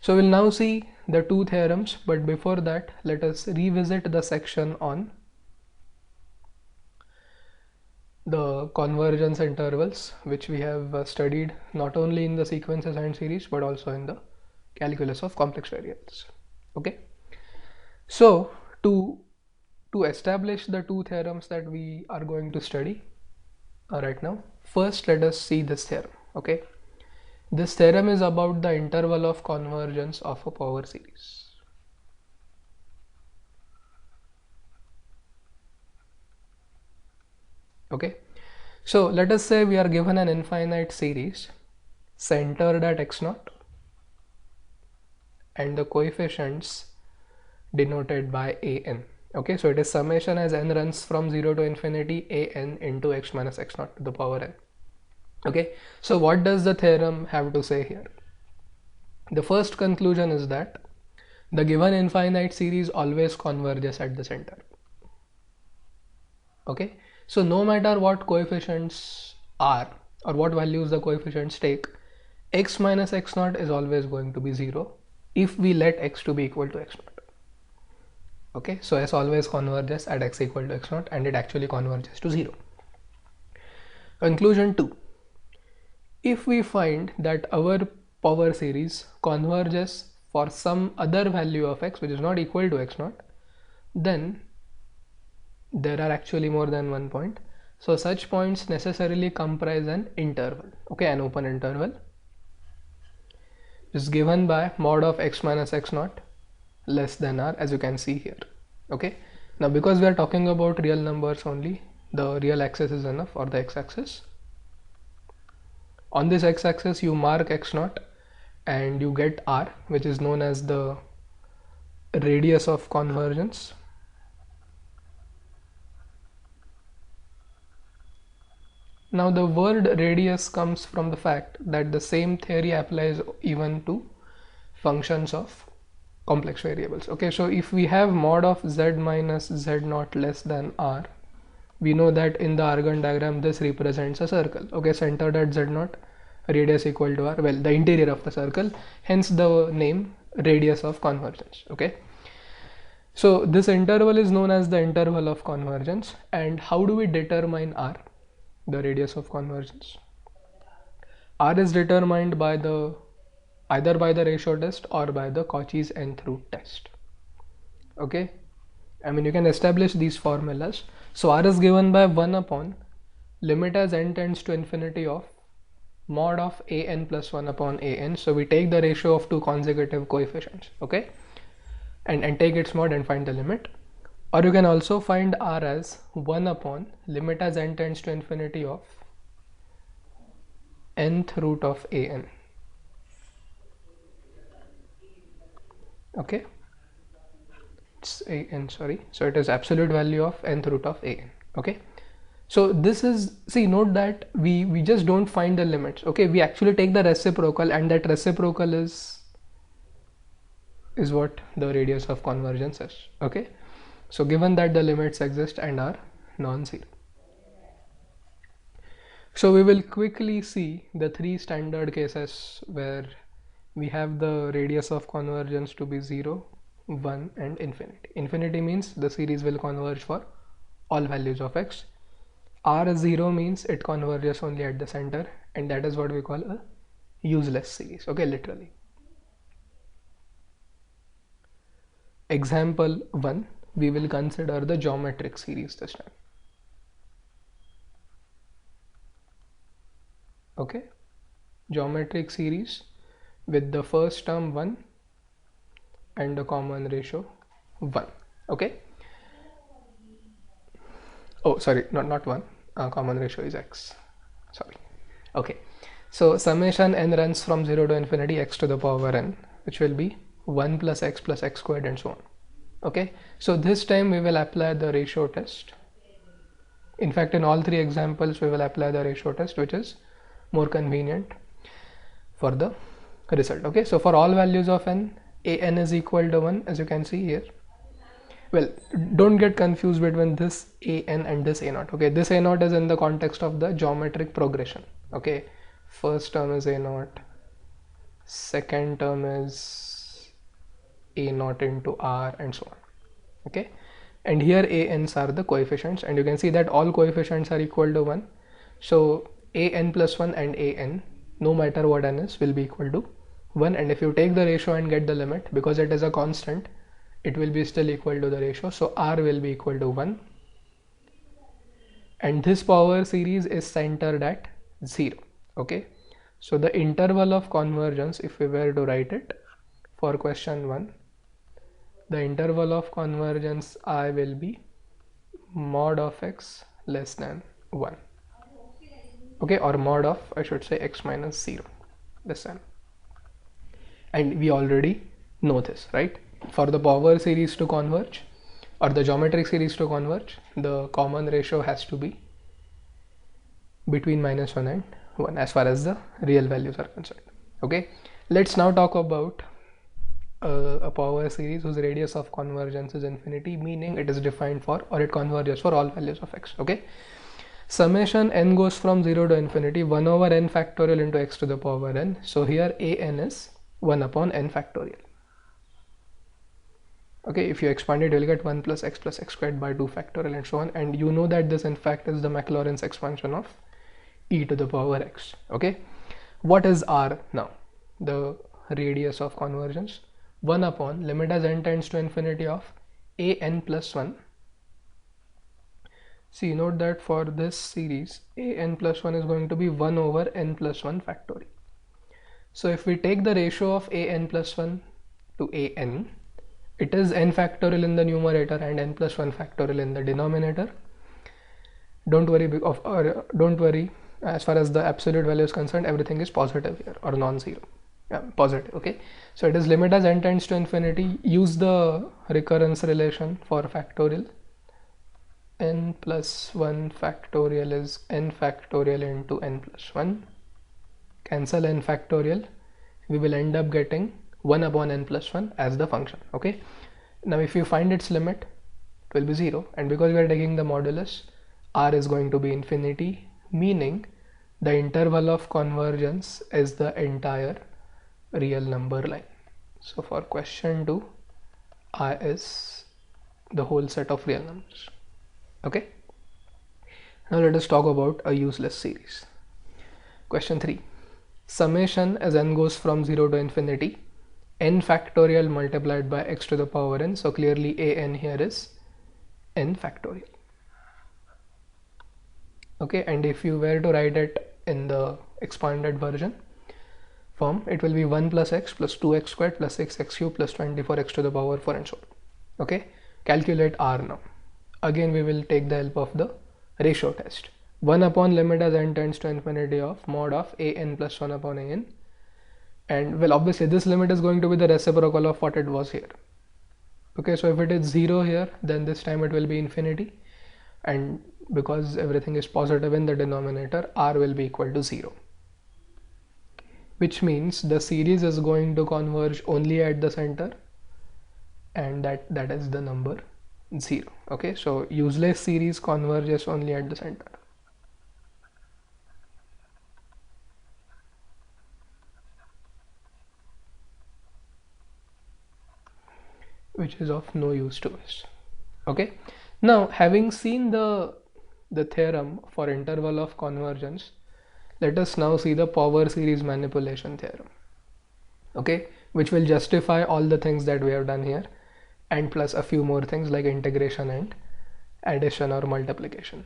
So we'll now see the two theorems, but before that let us revisit the section on the convergence intervals, which we have studied not only in the sequences and series but also in the calculus of complex variables. Okay, so to establish the two theorems that we are going to study right now, first let us see this theorem. Okay, this theorem is about the interval of convergence of a power series. Okay, so let us say we are given an infinite series centered at x0 and the coefficients denoted by an. Okay, so it is summation as n runs from 0 to infinity an into x minus x0 to the power n. Okay, so what does the theorem have to say here? The first conclusion is that the given infinite series always converges at the center. Okay, so no matter what coefficients are or what values the coefficients take, x minus x0 is always going to be 0 if we let x to be equal to x0. Okay, so s always converges at x equal to x0 and it actually converges to 0. Conclusion 2. If we find that our power series converges for some other value of x which is not equal to x0, then there are actually more than one point. So such points necessarily comprise an interval, okay, an open interval is given by mod of x minus x0 less than r, as you can see here. Okay, now because we are talking about real numbers only, the real axis is enough, or the x-axis. On this x-axis you mark x0 and you get r, which is known as the radius of convergence. Now the word radius comes from the fact that the same theory applies even to functions of complex variables. Okay, so if we have mod of z minus z0 less than r, we know that in the Argand diagram this represents a circle, okay, centered at z0, radius equal to r, well, the interior of the circle, hence the name radius of convergence. Okay, so this interval is known as the interval of convergence. And how do we determine r, the radius of convergence? R is determined by the either by the ratio test or by the Cauchy's nth root test. Okay, I mean you can establish these formulas. So R is given by 1 upon limit as n tends to infinity of mod of an plus 1 upon an. So we take the ratio of two consecutive coefficients, okay, and take its mod and find the limit. Or you can also find r as 1 upon limit as n tends to infinity of nth root of an. Okay, it's an, sorry, so it is absolute value of nth root of an. Okay, so this is, see, note that we just don't find the limits. Okay, we actually take the reciprocal, and that reciprocal is what the radius of convergence is. Okay, so given that the limits exist and are non-zero, so we will quickly see the three standard cases where we have the radius of convergence to be 0, 1 and infinity. Infinity means the series will converge for all values of x. R0 means it converges only at the center, and that is what we call a useless series. Okay, literally. Example 1, we will consider the geometric series this time. Okay, geometric series with the first term 1 and the common ratio 1. Okay, oh sorry, not 1, common ratio is x, sorry. Okay, so summation n runs from 0 to infinity x to the power n, which will be 1 plus x squared and so on. Okay, so this time we will apply the ratio test. In fact, in all three examples we will apply the ratio test, which is more convenient for the result. Okay, so for all values of n, an is equal to 1, as you can see here. Well, don't get confused between this an and this a0. Okay, this a0 is in the context of the geometric progression. Okay, first term is a0, second term is a naught into r and so on. Okay, and here an's are the coefficients, and you can see that all coefficients are equal to 1. So an plus 1 and an, no matter what n is, will be equal to 1. And if you take the ratio and get the limit, because it is a constant, it will be still equal to the ratio. So r will be equal to 1. And this power series is centered at 0. Okay, so the interval of convergence, if we were to write it for question 1, the interval of convergence I will be mod of x less than 1. Okay, or mod of, I should say, x minus 0 less than. And we already know this, right? For the power series to converge, or the geometric series to converge, the common ratio has to be between minus 1 and 1 as far as the real values are concerned. Okay, let's now talk about a power series whose radius of convergence is infinity, meaning it is defined for, or it converges for all values of x. Okay, summation n goes from 0 to infinity 1 over n factorial into x to the power n. So here an is 1 upon n factorial. Okay, if you expand it, you'll get 1 plus x squared by 2 factorial and so on. And you know that this in fact is the Maclaurin's expansion of e to the power x. Okay, what is r now? The radius of convergence, 1 upon limit as n tends to infinity of an plus 1. See, note that for this series, an plus 1 is going to be 1 over n plus 1 factorial. So if we take the ratio of an plus 1 to an, it is n factorial in the numerator and n plus 1 factorial in the denominator. Don't worry, as far as the absolute value is concerned, everything is positive here, or non-zero. Yeah, positive. Okay, so it is limit as n tends to infinity. Use the recurrence relation for factorial. N plus 1 factorial is n factorial into n plus 1. Cancel n factorial. We will end up getting 1 upon n plus 1 as the function. Okay, now if you find its limit, it will be 0, and because we are taking the modulus, r is going to be infinity, meaning the interval of convergence is the entire real number line. So for question 2, I is the whole set of real numbers. Okay, now let us talk about a useless series. Question 3, summation as n goes from 0 to infinity n factorial multiplied by x to the power n. So clearly an here is n factorial. Okay, and if you were to write it in the expanded version form, it will be 1 plus x plus 2x squared plus 6x cubed plus 24x to the power 4 and so on. Okay, calculate r now. Again we will take the help of the ratio test. 1 upon limit as n tends to infinity of mod of an plus 1 upon an, and well, obviously this limit is going to be the reciprocal of what it was here. Okay, so if it is 0 here, then this time it will be infinity, and because everything is positive in the denominator, r will be equal to 0, which means the series is going to converge only at the center, and that is the number 0. Okay, so useless series converges only at the center. Which is of no use to us. Okay, now having seen the theorem for interval of convergence, let us now see the power series manipulation theorem. Okay, which will justify all the things that we have done here, and plus a few more things like integration and addition or multiplication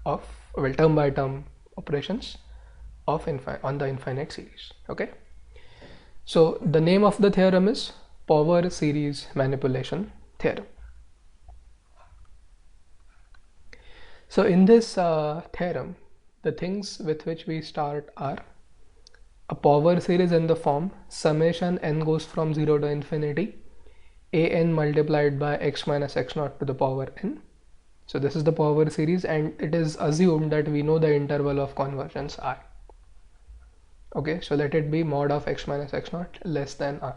of, well, term by term operations of on the infinite series. Okay, so the name of the theorem is power series manipulation theorem. So in this theorem, the things with which we start are a power series in the form summation n goes from 0 to infinity an multiplied by x minus x naught to the power n. So this is the power series, and it is assumed that we know the interval of convergence r. Okay, so let it be mod of x minus x naught less than r.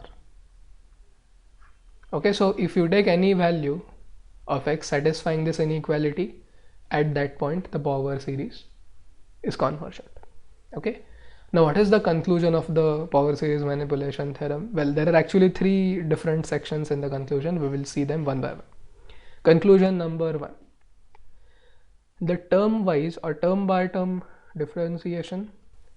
Okay, so if you take any value of x satisfying this inequality, at that point the power series is convergent. Okay, Now, what is the conclusion of the power series manipulation theorem? Well, there are actually three different sections in the conclusion. We will see them one by one. Conclusion number one. The term-wise or term-by-term differentiation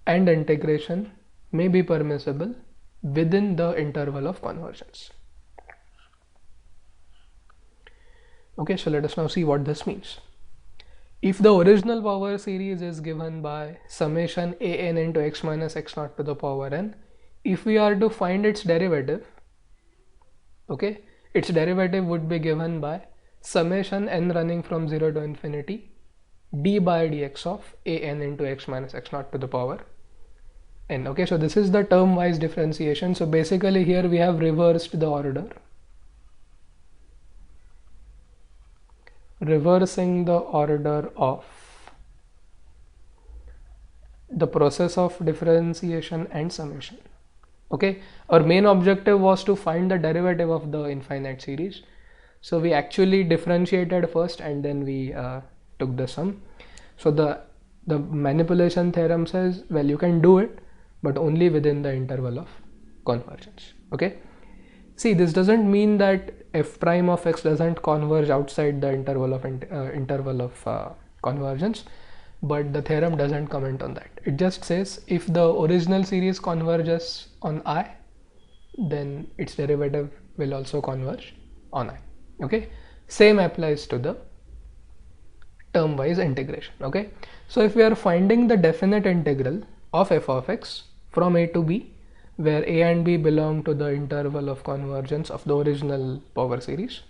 and integration may be permissible within the interval of convergence. Okay, so let us now see what this means. If the original power series is given by summation an into x minus x naught to the power n, if we are to find its derivative, okay, its derivative would be given by summation n running from 0 to infinity d by dx of an into x minus x naught to the power n. Okay, so this is the term wise differentiation. So basically here we have reversed the order, reversing the order of the process of differentiation and summation. Okay, our main objective was to find the derivative of the infinite series, so we actually differentiated first and then we took the sum. So the manipulation theorem says, well, you can do it but only within the interval of convergence. Okay, see, this doesn't mean that f prime of x doesn't converge outside the interval of convergence, but the theorem doesn't comment on that. It just says if the original series converges on I, then its derivative will also converge on I. Okay, same applies to the term wise integration. Okay, so if we are finding the definite integral of f of x from a to b, where a and b belong to the interval of convergence of the original power series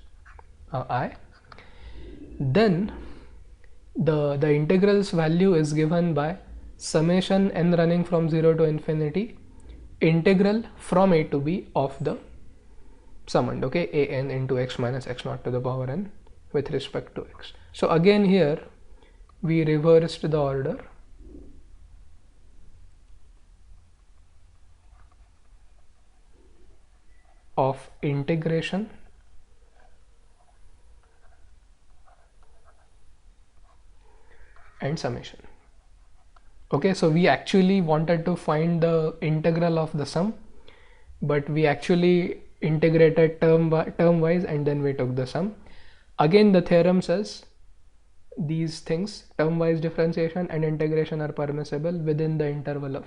I, then the integral's value is given by summation n running from 0 to infinity integral from a to b of the summed, okay, an into x minus x naught to the power n with respect to x. So again here we reversed the order of integration and summation. Okay, so we actually wanted to find the integral of the sum, but we actually integrated term wise and then we took the sum. Again, the theorem says these things, term wise differentiation and integration, are permissible within the interval of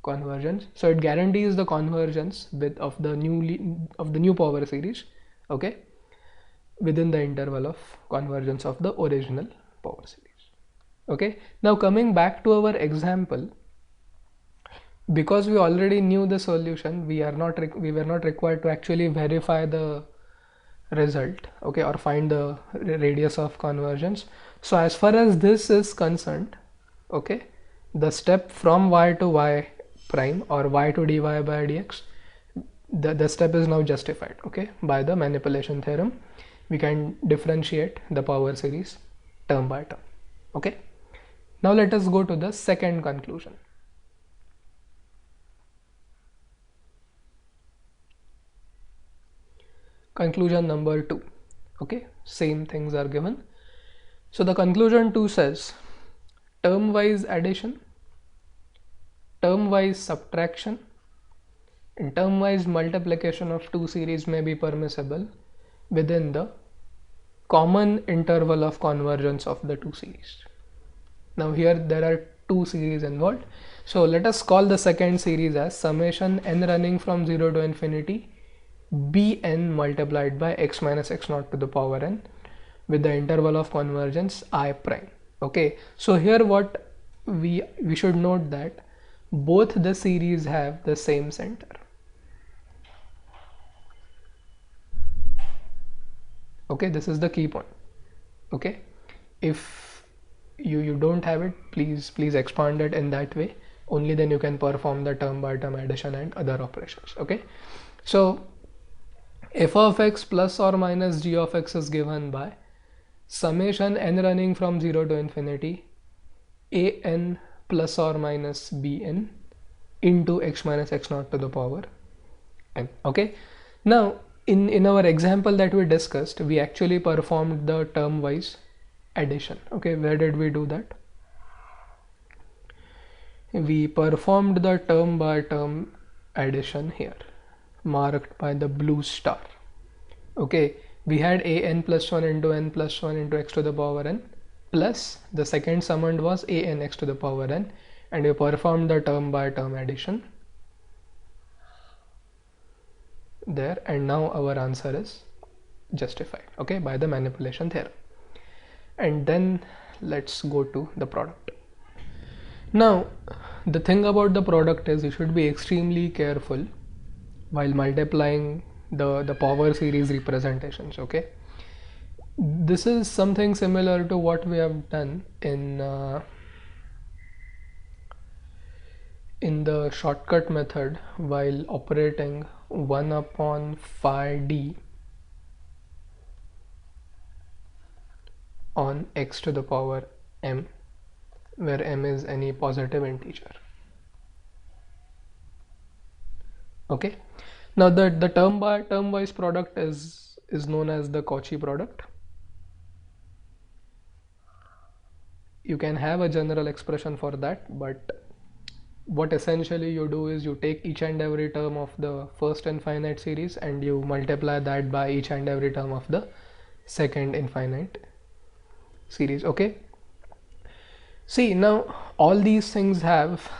convergence. So it guarantees the convergence of the new power series, okay, within the interval of convergence of the original power series. Okay, now coming back to our example, because we already knew the solution, we were not required to actually verify the result, okay, or find the radius of convergence. So as far as this is concerned, okay, the step from y to y prime or y to dy by dx, the step is now justified, okay, by the manipulation theorem. We can differentiate the power series term by term. Okay, now let us go to the second conclusion. Conclusion number 2. Okay, same things are given. So the conclusion 2 says term wise addition, term wise subtraction and term wise multiplication of two series may be permissible within the common interval of convergence of the two series. Now here there are two series involved, so let us call the second series as summation n running from 0 to infinity bn multiplied by x minus x naught to the power n with the interval of convergence I prime. Okay, so here what we should note that both the series have the same center. Okay, this is the key point. Okay, if you don't have it, please expand it in that way, only then you can perform the term by term addition and other operations. Okay, so f of x plus or minus g of x is given by summation n running from 0 to infinity an plus or minus bn into x minus x naught to the power n. Okay, now in our example that we discussed, we actually performed the term wise addition. Okay, where did we do that? we performed the term by term addition here, marked by the blue star. Okay, we had a n plus 1 into n plus 1 into x to the power n, plus the second summoned was a n x to the power n, and we performed the term by term addition there, and now our answer is justified, okay, by the manipulation theorem. And then let's go to the product. Now the thing about the product is you should be extremely careful while multiplying the power series representations. Okay, this is something similar to what we have done in the shortcut method while operating 1 upon phi d on x to the power m, where m is any positive integer. Okay, now the term by term wise product is known as the Cauchy product. You can have a general expression for that, but what essentially you do is you take each and every term of the first infinite series and you multiply that by each and every term of the second infinite series. Okay, see, now all these things have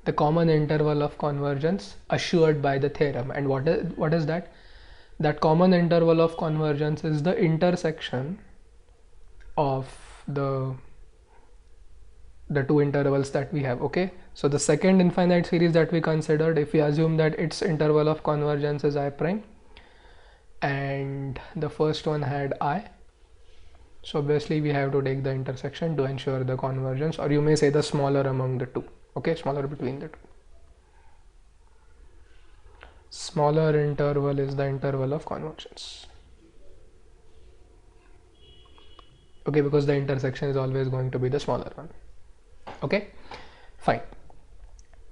the common interval of convergence assured by the theorem. And what is that? That common interval of convergence is the intersection of the two intervals that we have. Okay, so the second infinite series that we considered, if we assume that its interval of convergence is I prime, and the first one had I, so obviously we have to take the intersection to ensure the convergence, or you may say the smaller among the two. Okay, smaller between the two. Smaller interval is the interval of convergence. Okay, because the intersection is always going to be the smaller one. Okay, fine.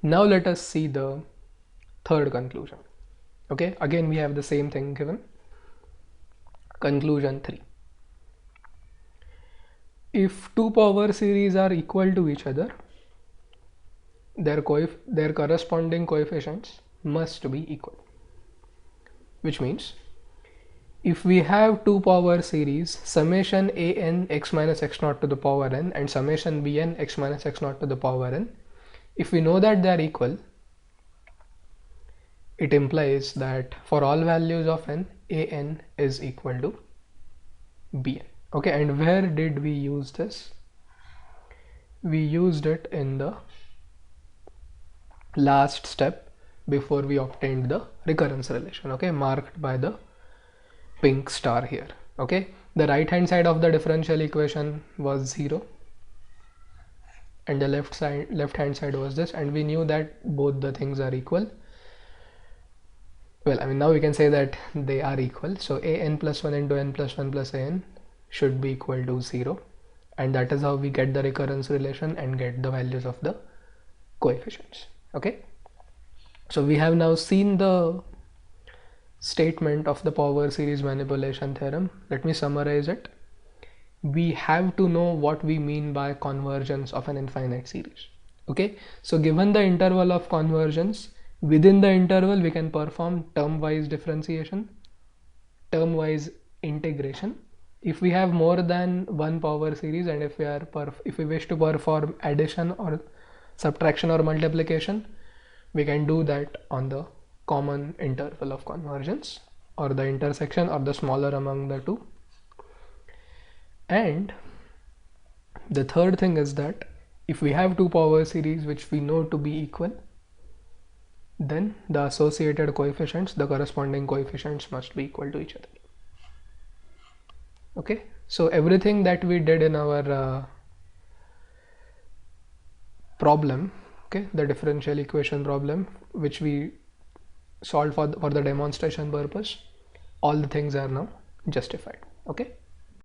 Now let us see the third conclusion. Okay, again we have the same thing given. Conclusion 3. If two power series are equal to each other, their corresponding coefficients must be equal. Which means if we have two power series, summation a n x minus x naught to the power n and summation b n x minus x naught to the power n, if we know that they are equal, it implies that for all values of n, a n is equal to b n. Okay, and where did we use this? We used it in the last step before we obtained the recurrence relation. Okay, marked by the pink star here. Okay, the right hand side of the differential equation was 0 and the left hand side was this, and we knew that both the things are equal. Well, I mean, now we can say that they are equal, so a n plus 1 into n plus 1 plus a n should be equal to 0, and that is how we get the recurrence relation and get the values of the coefficients. Okay, so we have now seen the statement of the power series manipulation theorem. Let me summarize it. We have to know what we mean by convergence of an infinite series. Okay, so given the interval of convergence, within the interval we can perform term-wise differentiation, term-wise integration. If we have more than one power series, and if we wish to perform addition or subtraction or multiplication, we can do that on the common interval of convergence, or the intersection, or the smaller among the two. And the third thing is that if we have two power series which we know to be equal, then the associated coefficients, the corresponding coefficients, must be equal to each other. Okay, so everything that we did in our problem, okay, the differential equation problem which we solved for the demonstration purpose, all the things are now justified. Okay.